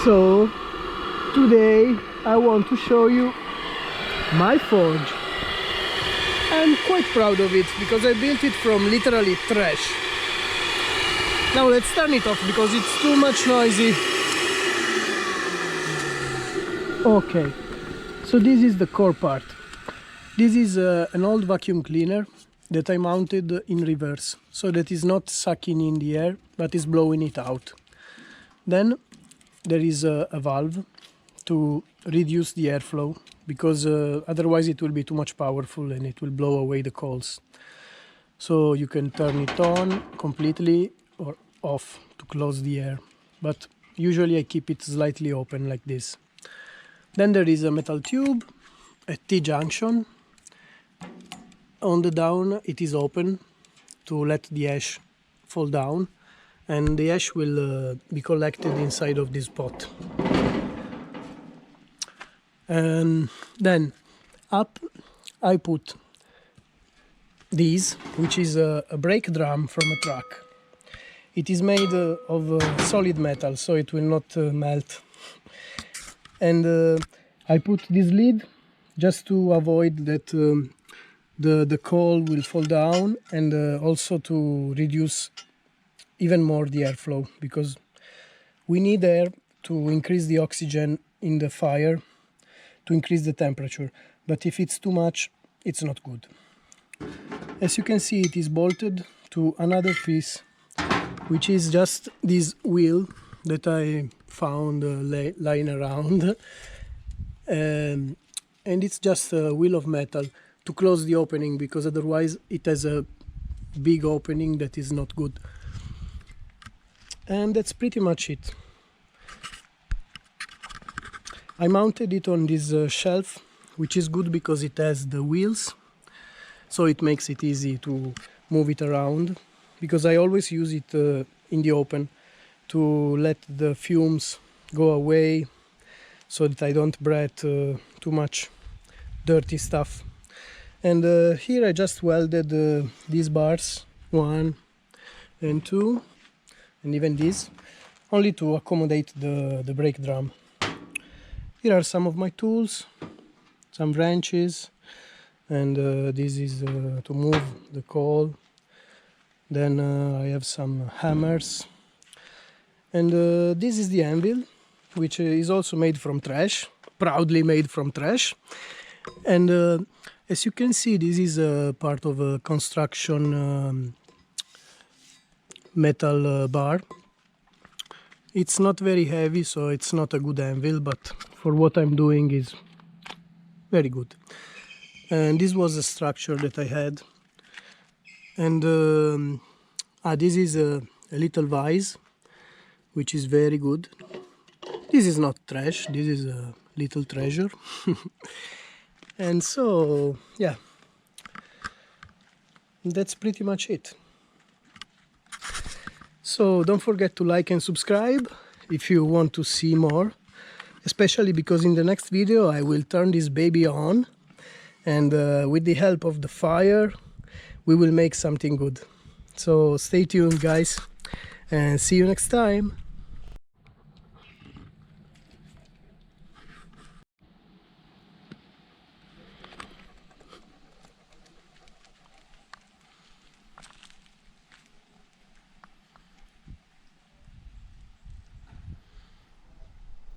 So today I want to show you my forge. I'm quite proud of it because I built it from literally trash. Now let's turn it off because it's too much noisy. Okay, so this is the core part. This is an old vacuum cleaner that I mounted in reverse, so that is not sucking in the air but is blowing it out. Then there is a valve to reduce the airflow, because otherwise it will be too much powerful and it will blow away the coals. So you can turn it on completely or off to close the air, but usually I keep it slightly open like this. Then there is a metal tube, a T-junction. On the down it is open to let the ash fall down, and the ash will be collected inside of this pot. And then up I put this, which is a brake drum from a truck. It is made of solid metal, so it will not melt. And I put this lid just to avoid that the coal will fall down, and also to reduce even more the airflow, because we need air to increase the oxygen in the fire, to increase the temperature. But if it's too much, it's not good. As you can see, it is bolted to another piece, which is just this wheel that I found lying around. And it's just a wheel of metal to close the opening, because otherwise it has a big opening that is not good. And that's pretty much it. I mounted it on this shelf, which is good because it has the wheels, so it makes it easy to move it around, because I always use it in the open to let the fumes go away, so that I don't breathe too much dirty stuff. And here I just welded these bars, 1 and 2, and even this, only to accommodate the brake drum. Here are some of my tools, some wrenches, and this is to move the coal. Then I have some hammers, and this is the anvil, which is also made from trash, proudly made from trash. And as you can see, this is a part of a construction metal bar. It's not very heavy, so it's not a good anvil, but for what I'm doing is very good. And this was a structure that I had. And this is a little vise, which is very good. This is not trash, this is a little treasure. And so, yeah, that's pretty much it. So don't forget to like and subscribe if you want to see more, especially because in the next video I will turn this baby on, and with the help of the fire we will make something good. So stay tuned, guys, and see you next time.